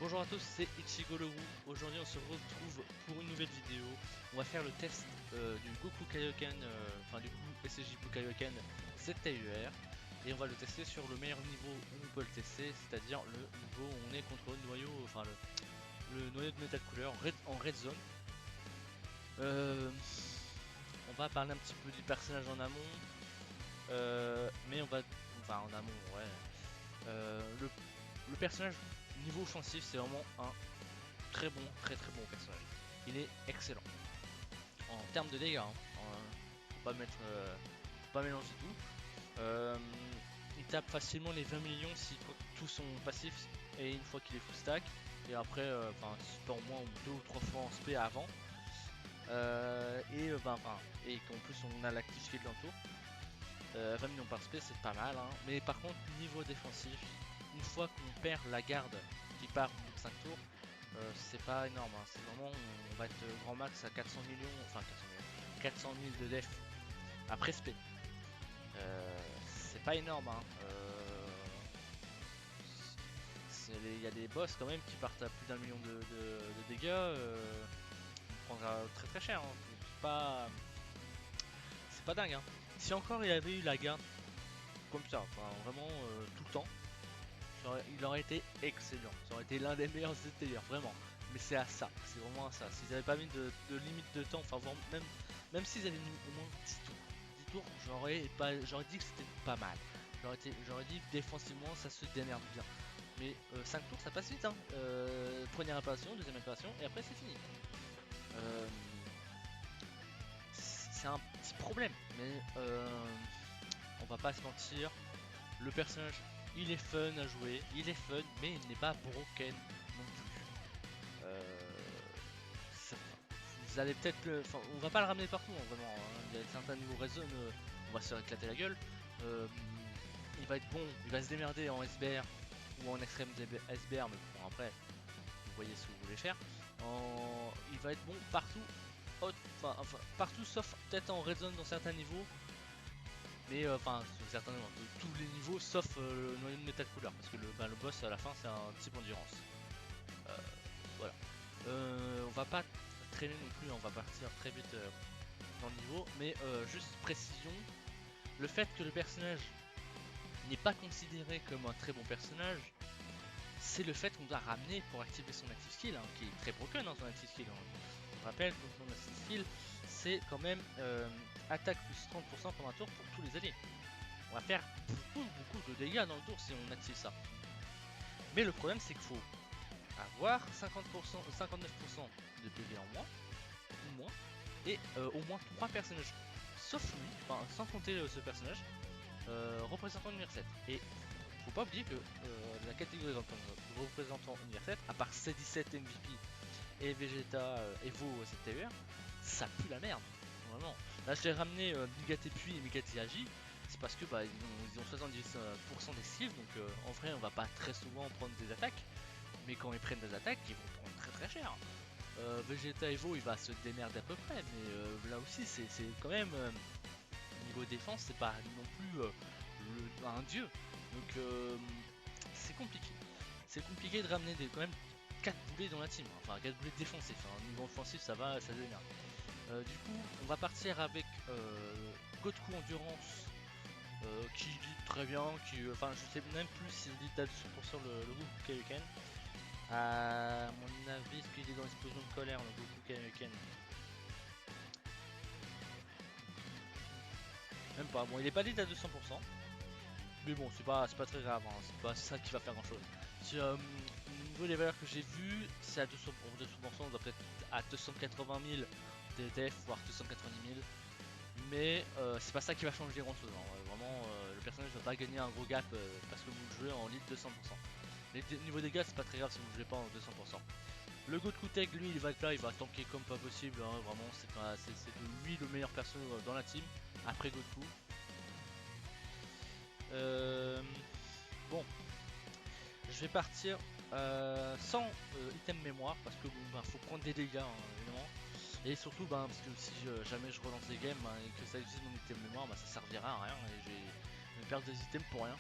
Bonjour à tous, c'est Ichigo le Roux. Aujourd'hui on se retrouve pour une nouvelle vidéo. On va faire le test du Goku Kaioken, enfin du Goku SCJ Blue Kaioken ZTUR. Et on va le tester sur le meilleur niveau où on peut le tester, c'est-à-dire le niveau où on est contre le noyau, enfin le noyau de métal couleur en red zone. On va parler un petit peu du personnage en amont. Mais on va... Enfin en amont, ouais. Le personnage niveau offensif, c'est vraiment un très bon personnage. Il est excellent. En termes de dégâts, hein. Faut pas mettre... faut pas mélanger tout. Il tape facilement les 20 millions si tout son passif et une fois qu'il est full stack. Et après, enfin, si pas au moins 2 ou 3 fois en SP avant. Et qu'en plus on a l'actif skill dans le tour. 20 millions par SP, c'est pas mal, hein. Mais par contre, niveau défensif, une fois qu'on perd la garde qui part au bout de 5 tours, c'est pas énorme, hein. C'est vraiment, on va être grand max à 400 millions, enfin 400 000 de def après SP. C'est pas énorme, hein. Il y a des boss quand même qui partent à plus d'un million de dégâts. On prendra très cher, hein. C'est pas dingue, hein. Si encore il avait eu la garde comme ça, enfin vraiment tout le temps, il aurait été excellent. Ça aurait été l'un des meilleurs ZTR, vraiment. Mais c'est à ça, c'est vraiment à ça. S'ils n'avaient pas mis de limite de temps, enfin même s'ils avaient mis au moins 10 tours, 10 tours, j'aurais dit que c'était pas mal. J'aurais dit défensivement ça se démerde bien. Mais 5 tours ça passe vite, hein. Première apparition, deuxième apparition, et après c'est fini. C'est un petit problème, mais on va pas se mentir, le personnage il est fun à jouer, il est fun, mais il n'est pas broken non plus. Vous allez peut-être le. Enfin, on va pas le ramener partout, hein, vraiment. Hein. Il y a certains niveaux raison, on va se faire éclater la gueule. Il va être bon, il va se démerder en SBR ou en extrême SBR, mais bon, après, vous voyez ce que vous voulez faire. Il va être bon partout, enfin, partout sauf peut-être en red zone dans certains niveaux. Mais enfin, certains de tous les niveaux sauf le noyau de métal couleur parce que le boss à la fin c'est un type endurance. Voilà. On va pas traîner non plus, on va partir très vite dans le niveau, mais juste précision, le fait que le personnage n'est pas considéré comme un très bon personnage, c'est le fait qu'on doit ramener pour activer son active skill, hein, qui est très broken hein, son active skill. Hein. On rappelle que son active skill c'est quand même attaque plus 30% pendant un tour pour tous les alliés. On va faire beaucoup de dégâts dans le tour si on active ça. Mais le problème c'est qu'il faut avoir 50%, 59% de PV en moins, ou moins, et au moins 3 personnages, sauf lui, enfin sans compter ce personnage, représentant univers 7. Et faut pas oublier que la catégorie représentant univers 7, à part C17 MVP et Vegeta Evo ZTUR, ça pue la merde, vraiment. Là je l'ai ramené Migate Puis et Migate Agi, c'est parce que bah, ils ont 70% d'esquive, donc en vrai on va pas très souvent prendre des attaques, mais quand ils prennent des attaques, ils vont prendre très cher. Vegeta Evo il va se démerder à peu près, mais là aussi c'est quand même niveau défense, c'est pas non plus un dieu, donc c'est compliqué. C'est compliqué de ramener quand même 4 boulets dans la team, enfin 4 boulets défensifs, hein. Niveau offensif ça va, ça démerde. Du coup on va partir avec Goku Endurance qui lit très bien, enfin je sais même plus s'il lit à 200% le Goku Kaioken. À mon avis, est-ce qu'il est dans l'explosion de colère le Goku Kaioken? Même pas, bon il est pas dit à 200%, mais bon c'est pas très grave, hein. C'est pas ça qui va faire grand chose. Si, au niveau des valeurs que j'ai vues, c'est à 200%, on doit peut-être à 280 000 DDF, voire 290 000. Mais c'est pas ça qui va changer grand chose, hein. Vraiment le personnage va pas gagner un gros gap parce que vous le jouez en lead 200%. Les niveaux dégâts c'est pas très grave si vous ne jouez pas en 200%. Le Goku Tech lui il va être là, il va tanker comme pas possible, hein. Vraiment c'est de lui le meilleur perso dans la team, après Goku. Bon, je vais partir sans item mémoire parce que bon, bah, faut prendre des dégâts hein, évidemment. Et surtout bah, parce que si jamais je relance des games hein, et que ça utilise mon item mémoire, bah, ça servira à rien et je vais perdre des items pour rien.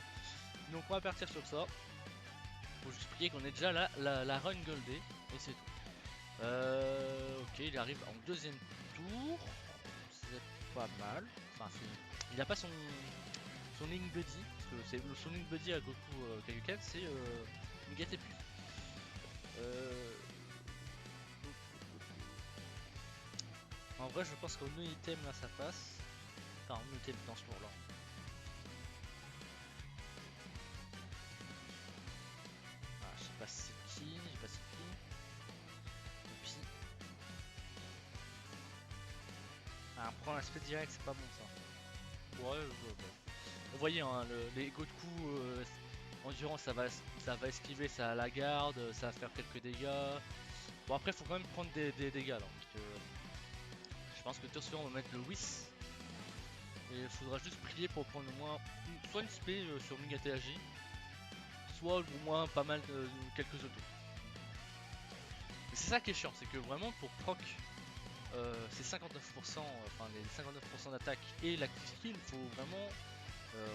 Donc on va partir sur ça. Faut juste prier qu'on ait déjà la run goldée et c'est tout. Ok, il arrive en deuxième tour. C'est pas mal. Enfin, il a pas son Link Buddy. Parce que son Link Buddy à Goku Kaioken, c'est Migate Puis. En vrai, je pense qu'au no item là ça passe. Enfin, en no item dans ce tour là. Ah, je sais pas c'est qui, j'ai pas c'est qui. Et puis. Ah, prendre l'aspect direct, c'est pas bon ça. Ouais, vous voyez, hein, les Goku endurance, ça va esquiver, ça la garde, ça va faire quelques dégâts. Bon, après, faut quand même prendre des dégâts là. Parce que je pense que tour suivant, on va mettre le Whis. Et il faudra juste prier pour prendre au moins soit une spé sur Migate AJ, soit au moins pas mal de quelques autos. Mais c'est ça qui est chiant, c'est que vraiment pour proc ces 59%, enfin les 59% d'attaque et l'active skill, il faut vraiment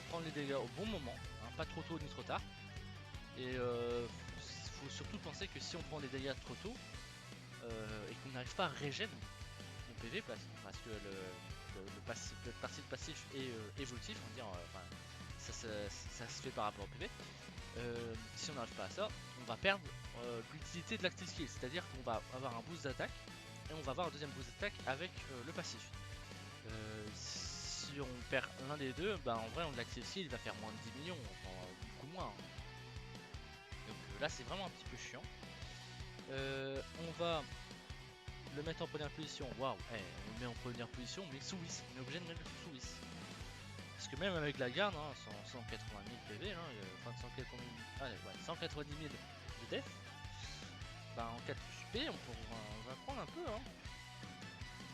prendre les dégâts au bon moment, hein, pas trop tôt ni trop tard. Et faut surtout penser que si on prend des dégâts trop tôt et qu'on n'arrive pas à régène le PV parce que le passif est évolutif, on va dire, ça se fait par rapport au PV. Si on n'arrive pas à ça, on va perdre l'utilité de l'active skill, c'est-à-dire qu'on va avoir un boost d'attaque et on va avoir un deuxième boost d'attaque avec le passif. Si on perd l'un des deux, bah en vrai l'active skill il va faire moins de 10 millions, enfin beaucoup moins. Hein. Donc là c'est vraiment un petit peu chiant. On va le mettre en première position. Waouh, on le met en première position, mais sous Whis. On est obligé de mettre sous Whis. Parce que même avec la garde, hein, 180 000 PV, hein, enfin 190 000 de def, bah en 4 UP, on va prendre un peu, hein.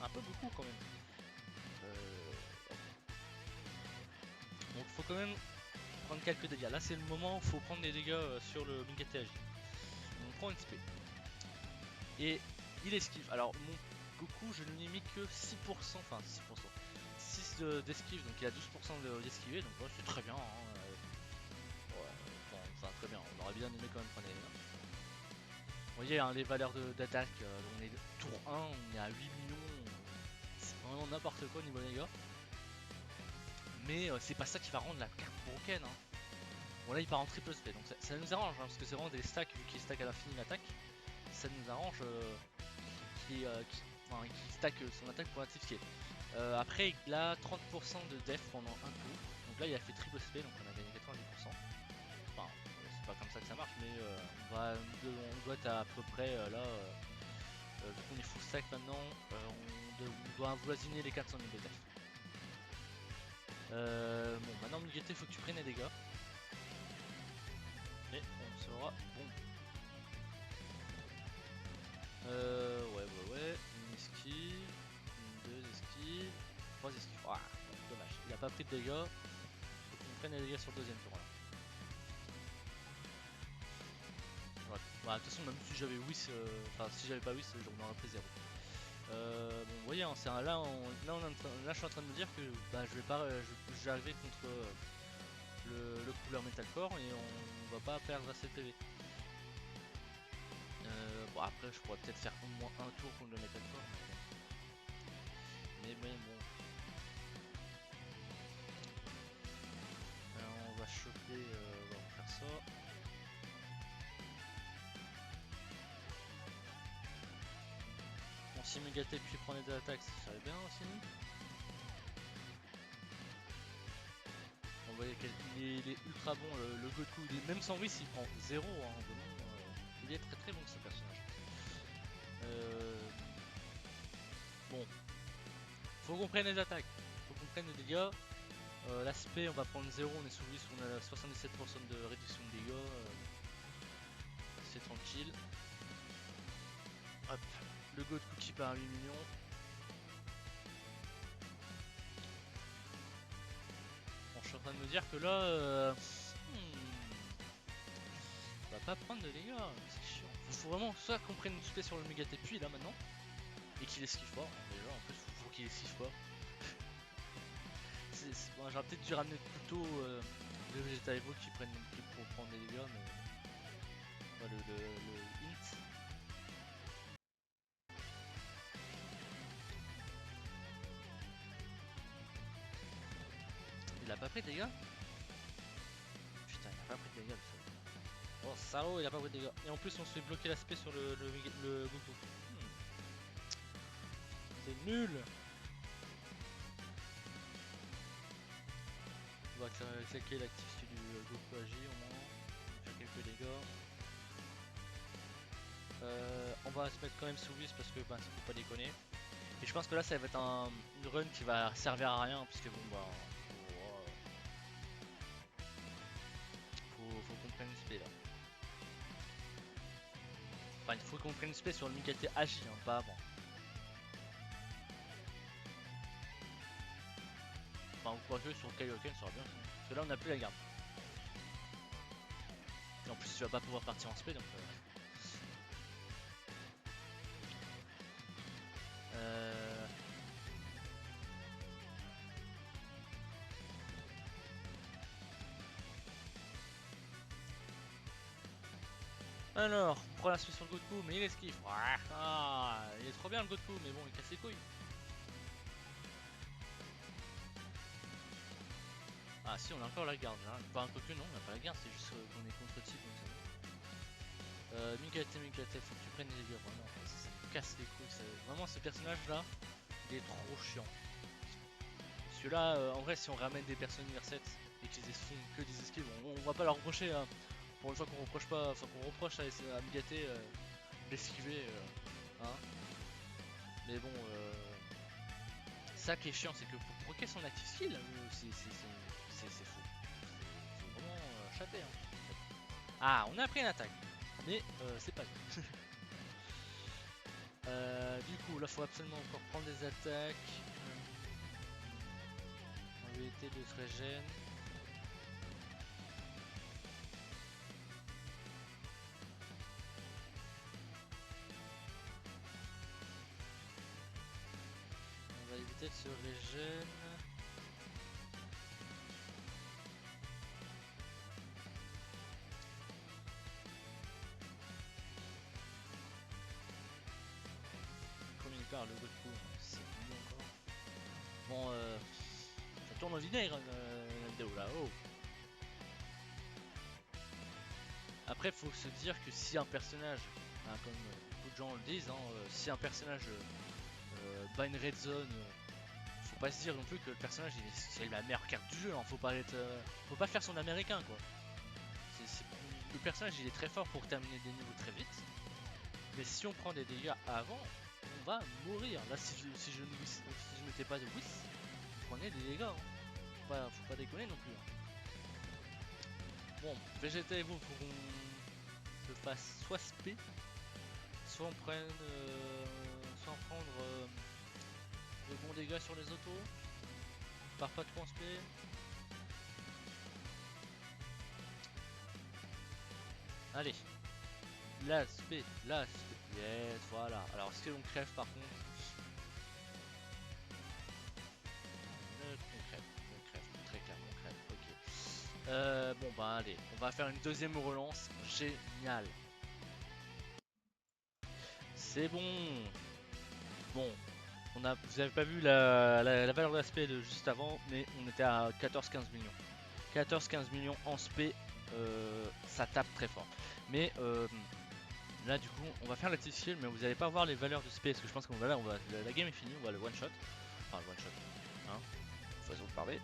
Un peu beaucoup quand même. Donc faut quand même prendre quelques dégâts. Là c'est le moment où il faut prendre des dégâts sur le Migate AJ. On prend une SP. Et il esquive. Alors mon Goku je ne lui ai mis que 6%, enfin 6%. 6 d'esquive, donc il a 12% d'esquiver, donc ouais, c'est très bien. Hein. Ouais, enfin très bien, on aurait bien aimé quand même prendre les dégâts. Vous voyez hein, les valeurs d'attaque, on est tour 1, on est à 8 millions, c'est vraiment n'importe quoi au niveau dégâts. Mais c'est pas ça qui va rendre la carte broken. Hein. Bon là il part en triple spé, donc ça nous arrange, hein, parce que c'est vraiment des stacks, vu qu'il stack à l'infini l'attaque, ça nous arrange qui stack son attaque pour active skill. Après il a 30% de def pendant un tour, donc là il a fait triple spé, donc on a gagné 90%. Enfin c'est pas comme ça que ça marche, mais on doit être à peu près là, vu qu'on est full stack maintenant, on doit avoisiner les 400 000 de def. Bon maintenant Migate faut que tu prennes les dégâts. Et on sera bon. Ouais. Une esquive, deux esquives, trois esquives. Ah, dommage. Il a pas pris de dégâts. Faut qu'on prenne les dégâts sur le deuxième tour là. Voilà, de toute façon, même si j'avais Whis, enfin si j'avais pas Whis, j'en aurais pris 0. Bon, vous voyez, hein, là, je suis en train de me dire que bah, je vais arriver contre le couleur Metalcore et on va pas perdre assez de PV. Bon après je pourrais peut-être faire au moins un tour contre le Metalcore. Mais bon. Alors, on va choper, on va faire ça. Bon si Migate puis prendre des attaques ça serait bien aussi. On voit qu'il est ultra bon le Goku, même sans Whis il prend 0 hein, vraiment, il est très très bon ce personnage. Bon, faut qu'on prenne les attaques, faut qu'on prenne les dégâts. L'aspect on va prendre 0, on est sous Whis, on a 77% de réduction de dégâts, c'est tranquille. Hop, le Goku qui part à 8 millions. Bon, je suis en train de me dire que là, on va pas prendre de dégâts, c'est chiant. Faut vraiment soit qu'on prenne une spé sur le Migate puis là maintenant, et qu'il esquive pas, déjà en plus faut qu'il esquive pas. Bon, j'aurais peut-être dû ramener plutôt le Vegeta Evo qui pour prendre des dégâts, mais Ouais, le int. Il a pas pris de dégâts? Putain, il a pas pris de dégâts le seul. Oh salaud, il a pas pris de dégâts. Et en plus on se fait bloquer l'aspect sur le Goku. C'est nul. On va claquer l'activité du Goku Agi au moins. On va faire quelques dégâts. On va se mettre quand même sous vis parce que bah, ça faut pas déconner. Et je pense que là ça va être une run qui va servir à rien parce que bon bah faut qu'on prenne une spé là. Enfin il faut qu'on prenne une spé sur le Mikate Agi, hein, pas avant. Enfin quoique sur Kaioken ça sera bien aussi. Parce que là on a plus la garde. Et en plus tu vas pas pouvoir partir en spé donc Alors, on prend la suite sur le Goku, mais il esquive. Ah, il est trop bien le Goku, mais bon, il casse les couilles. Ah si, on a encore la garde là. Enfin, quoique non, on n'a pas la garde, c'est juste qu'on est contre-type, donc c'est bon. Mikate, faut que tu prennes les dégâts, vraiment. Ça me casse les couilles. Vraiment, ce personnage-là, il est trop chiant. Parce que là, en vrai, si on ramène des personnes Nier 7 et qu'ils font que des esquives, on va pas leur reprocher. Hein. Pour une fois qu'on reproche pas, enfin qu'on reproche à Mikate d'esquiver. Hein. Mais bon, ça qui est chiant, c'est que pour proquer son active skill, c'est fou. C'est vraiment chaté. Hein. Ah, on a pris une attaque, mais c'est pas bien. Du coup, là, faut absolument encore prendre des attaques. On va éviter de se régène. On va éviter de se régène. Comme il parle, le Goku, c'est mieux encore. Bon, ça tourne au vinaigre la vidéo là. Oh. Après, faut se dire que si un personnage, hein, comme beaucoup de gens le disent, hein, si un personnage bat une red zone, faut pas se dire non plus que le personnage c'est la meilleure carte du jeu. Hein, faut pas faire son américain quoi. Le personnage il est très fort pour terminer des niveaux très vite, mais si on prend des dégâts avant, on va mourir. Là, si je mettais pas de whis, vous prenez des dégâts. Hein. Faut pas déconner non plus. Hein. Bon, Vegeta et vous, faut qu'on se fasse soit spé, soit on prenne, soit on prendre de bons dégâts sur les autos. On part pas trop en spé. Allez, la spé, yes, voilà. Alors, est-ce qu'on crève par contre? On crève, très clairement on crève, ok. Bon bah allez, on va faire une deuxième relance, génial. C'est bon. Bon, vous avez pas vu la valeur d'aspect de juste avant, mais on était à 14-15 millions. 14-15 millions en spé, ça tape très fort. Mais là du coup, on va faire la petite skill, mais vous allez pas voir les valeurs de spé, parce que je pense qu'on va là, la game est finie, on va le one shot. Enfin le one shot, hein, façon de parler.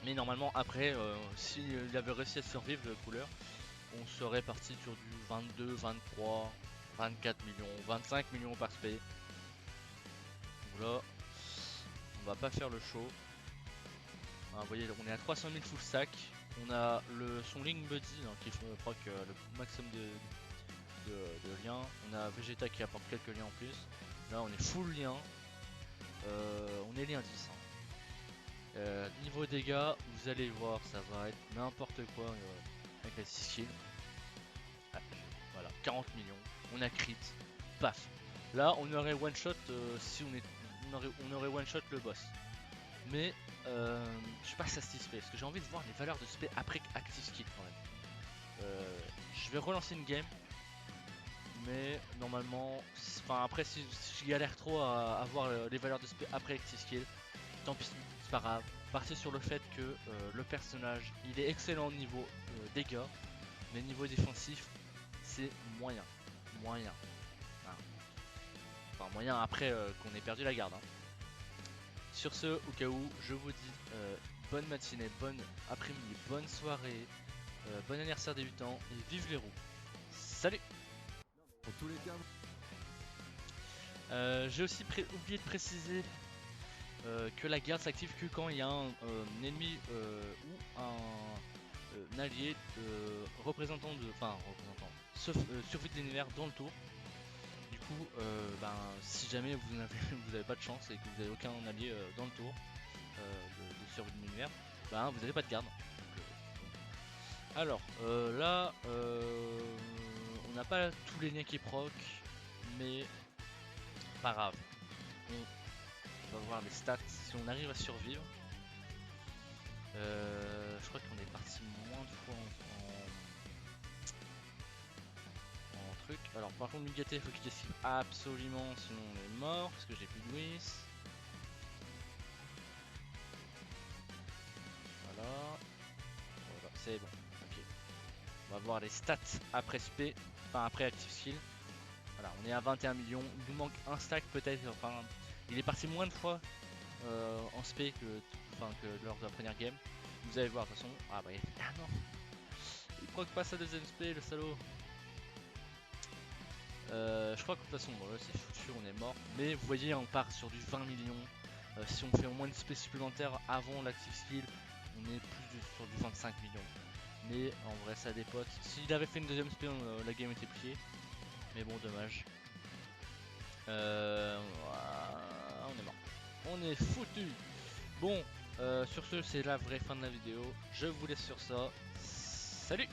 Mais normalement après, s'il avait réussi à survivre le couleur, on serait parti sur du 22, 23, 24 millions, 25 millions par spé. Donc là, on va pas faire le show. Hein, vous voyez, on est à 300 000 full stack. On a son Link Buddy hein, qui proc le maximum de liens. On a Vegeta qui apporte quelques liens en plus. Là, on est full lien. On est lien 10. Hein. Niveau dégâts, vous allez voir, ça va être n'importe quoi avec la 6 kills. Ah, voilà, 40 millions. On a crit. Paf. Là, on aurait one shot si on aurait one shot le boss. Mais je suis pas satisfait parce que j'ai envie de voir les valeurs de spé après active skill quand même. je vais relancer une game. Mais normalement, enfin après si je galère trop à avoir les valeurs de SP après Active Skill, tant pis, c'est pas grave. Partez sur le fait que le personnage, il est excellent au niveau dégâts, mais niveau défensif, c'est moyen. Moyen. Hein. Enfin moyen après qu'on ait perdu la garde. Hein. Sur ce, au cas où, je vous dis bonne matinée, bonne après-midi, bonne soirée, bon anniversaire des 8 ans et vive les roues. Salut! En tous les cas, J'ai aussi oublié de préciser que la garde s'active que quand il y a un ennemi ou un allié représentant de. Enfin, représentant. Survie de l'univers dans le tour. Du coup, ben, si jamais vous n'avez pas de chance et que vous n'avez aucun allié dans le tour de survie de l'univers, ben, vous n'avez pas de garde. Alors, là, on n'a pas tous les liens qui proc, mais pas grave. On va voir les stats si on arrive à survivre. Je crois qu'on est parti moins de fois en truc. Alors par contre Migaté, il faut qu'il esquive absolument, sinon on est mort parce que j'ai plus de Whis. Voilà. Voilà, c'est bon. Ok. On va voir les stats après SP, enfin après Active Skill. Voilà, on est à 21 millions. Il nous manque un stack peut-être. Enfin, il est parti moins de fois en SP que lors de la première game. Vous allez voir de toute façon. Ah bah ah non, il proc pas sa deuxième SP le salaud. Je crois que de toute façon voilà, c'est foutu, on est mort. Mais vous voyez on part sur du 20 millions. Si on fait au moins une SP supplémentaire avant l'active skill, on est sur du 25 millions. Mais en vrai ça dépote. S'il avait fait une deuxième SP, la game était pliée. Mais bon dommage. On est mort. On est foutu. Bon, sur ce c'est la vraie fin de la vidéo. Je vous laisse sur ça. Salut!